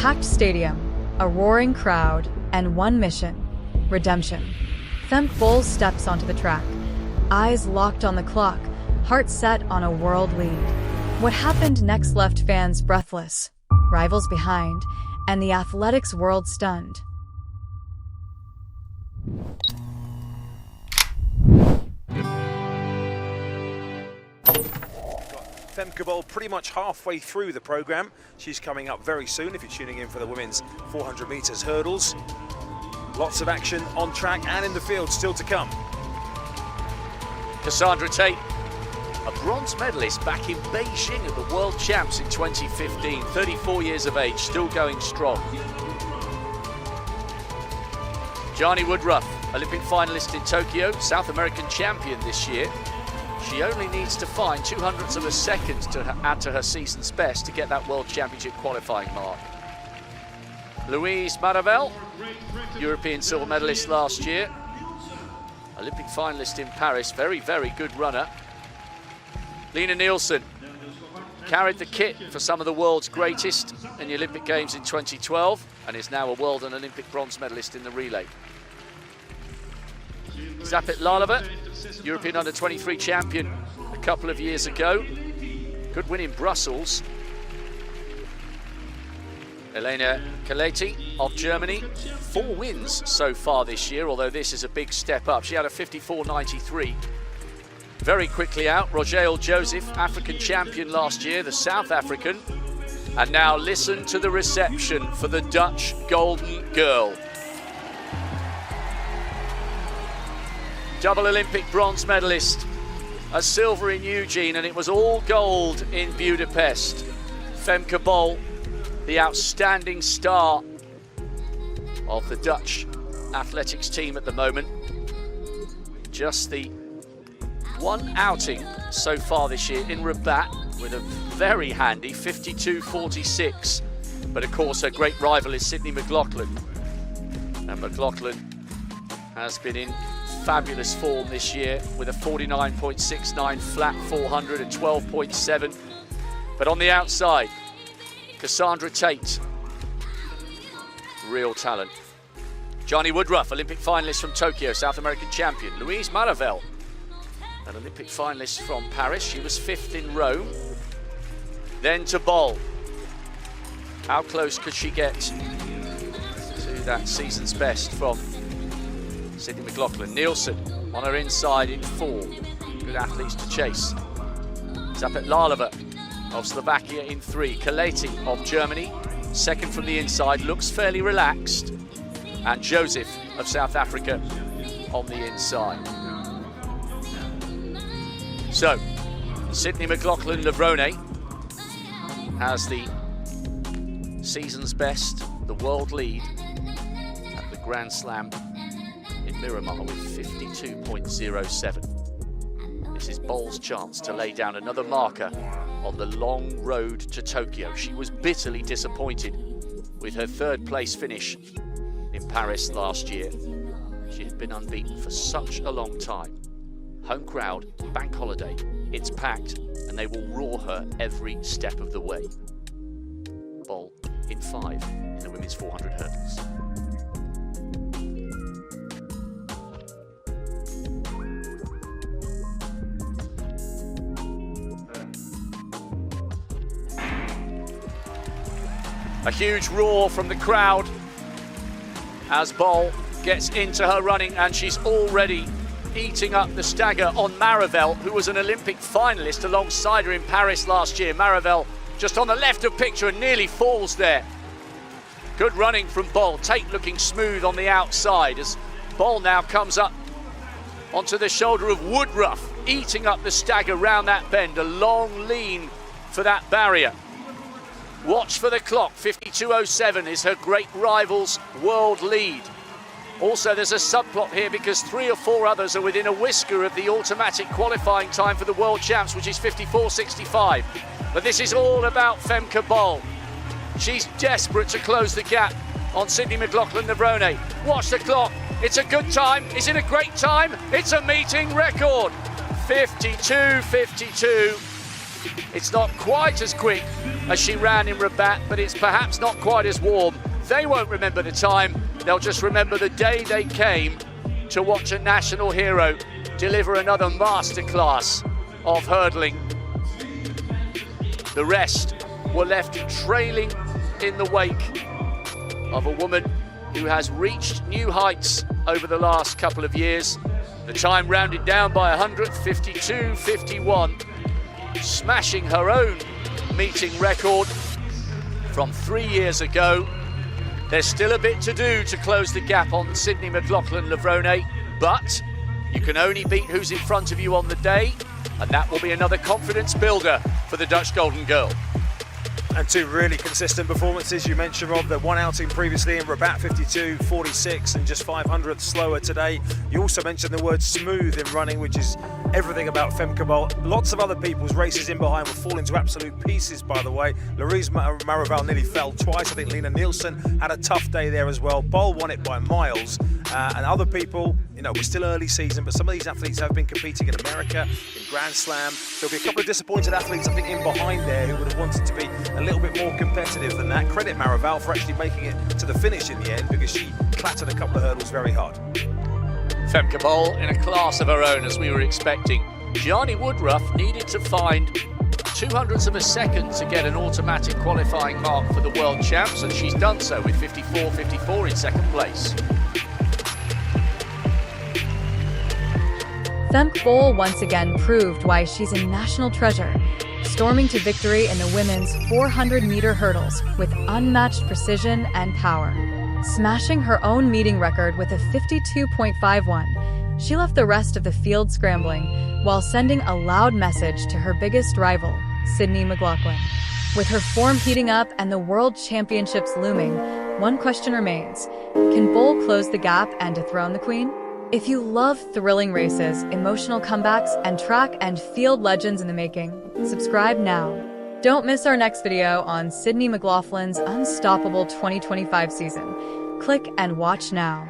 packed stadium, a roaring crowd, and one mission: redemption. Femke Bol steps onto the track, eyes locked on the clock, heart set on a world lead. What happened next left fans breathless, rivals behind, and the athletics world stunned. Femke Bol pretty much halfway through the programme. She's coming up very soon if you're tuning in for the women's 400 metres hurdles. Lots of action on track and in the field still to come. Cassandra Tate, a bronze medalist back in Beijing at the World Champs in 2015, 34 years of age, still going strong. Jani Woodruff, Olympic finalist in Tokyo, South American champion this year. She only needs to find 0.02 of a second to add to her season's best to get that World Championship qualifying mark. Louise Maravel, European silver medalist last year. Olympic finalist in Paris, very, very good runner. Lena Nielsen carried the kit for some of the world's greatest in the Olympic Games in 2012 and is now a world and Olympic bronze medalist in the relay. Zapit Lalava, European under-23 champion a couple of years ago. Good win in Brussels. Elena Kaleti of Germany, 4 wins so far this year, although this is a big step up. She had a 54.93. Very quickly out, Rogel Joseph, African champion last year, the South African. And now listen to the reception for the Dutch Golden Girl. Double Olympic bronze medalist, a silver in Eugene, and it was all gold in Budapest. Femke Bol, the outstanding star of the Dutch athletics team at the moment. Just the one outing so far this year in Rabat with a very handy 52.46. But of course her great rival is Sydney McLaughlin. And McLaughlin has been in fabulous form this year with a 49.69 flat 400 and 12.7. But on the outside, Cassandra Tate, real talent. Jani Woodruff, Olympic finalist from Tokyo, South American champion. Louise Maravel, an Olympic finalist from Paris. She was 5th in Rome. Then to Bol. How close could she get to that season's best from Sydney McLaughlin? Nielsen on her inside in 4. Good athletes to chase. Zapit Lalava of Slovakia in 3. Kaleti of Germany, 2nd from the inside, looks fairly relaxed. And Joseph of South Africa on the inside. So, Sydney McLaughlin-Levrone has the season's best, the world lead at the Grand Slam in Miramar with 52.07. This is Bol's chance to lay down another marker on the long road to Tokyo. She was bitterly disappointed with her 3rd place finish in Paris last year. She had been unbeaten for such a long time. Home crowd, bank holiday, it's packed, and they will roar her every step of the way. Bol in 5 in the women's 400 hurdles. A huge roar from the crowd as Bol gets into her running, and she's already eating up the stagger on Maravel, who was an Olympic finalist alongside her in Paris last year. Maravel just on the left of picture and nearly falls there. Good running from Bol. Tate looking smooth on the outside as Bol now comes up onto the shoulder of Woodruff, eating up the stagger round that bend. A long lean for that barrier. Watch for the clock. 52.07 is her great rival's world lead. Also, there's a subplot here because 3 or 4 others are within a whisker of the automatic qualifying time for the World Champs, which is 54.65. But this is all about Femke Bol. She's desperate to close the gap on Sydney McLaughlin-Levrone. Watch the clock. It's a good time. Is it a great time? It's a meeting record. 52.52 It's not quite as quick as she ran in Rabat, but it's perhaps not quite as warm. They won't remember the time, they'll just remember the day they came to watch a national hero deliver another masterclass of hurdling. The rest were left trailing in the wake of a woman who has reached new heights over the last couple of years. The time rounded down by 152.51, smashing her own meeting record from 3 years ago. There's still a bit to do to close the gap on Sydney McLaughlin-Levrone, but you can only beat who's in front of you on the day, and that will be another confidence builder for the Dutch Golden Girl. And two really consistent performances. You mentioned, Rob, the one outing previously in Rabat 52.46 and just 500 slower today. You also mentioned the word smooth in running, which is everything about Femke Bol. Lots of other people's races in behind will fall into absolute pieces, by the way. Louise Maraval nearly fell twice. I think Lena Nielsen had a tough day there as well. Bol won it by miles. And other people, you know, we're still early season, but some of these athletes have been competing in America, in Grand Slam. There'll be a couple of disappointed athletes, I think, in behind there who would have wanted to be a little bit more competitive than that. Credit Maraval for actually making it to the finish in the end, because she clattered a couple of hurdles very hard. Femke Bol in a class of her own, as we were expecting. Gianni Woodruff needed to find 200ths of a second to get an automatic qualifying mark for the world champs, and she's done so with 54.54 in second place. Femke Bol once again proved why she's a national treasure, storming to victory in the women's 400-meter hurdles with unmatched precision and power. Smashing her own meeting record with a 52.51, she left the rest of the field scrambling while sending a loud message to her biggest rival, Sydney McLaughlin. With her form heating up and the World Championships looming, one question remains: can Bol close the gap and dethrone the Queen? If you love thrilling races, emotional comebacks, and track and field legends in the making, subscribe now. Don't miss our next video on Sydney McLaughlin's unstoppable 2025 season. Click and watch now.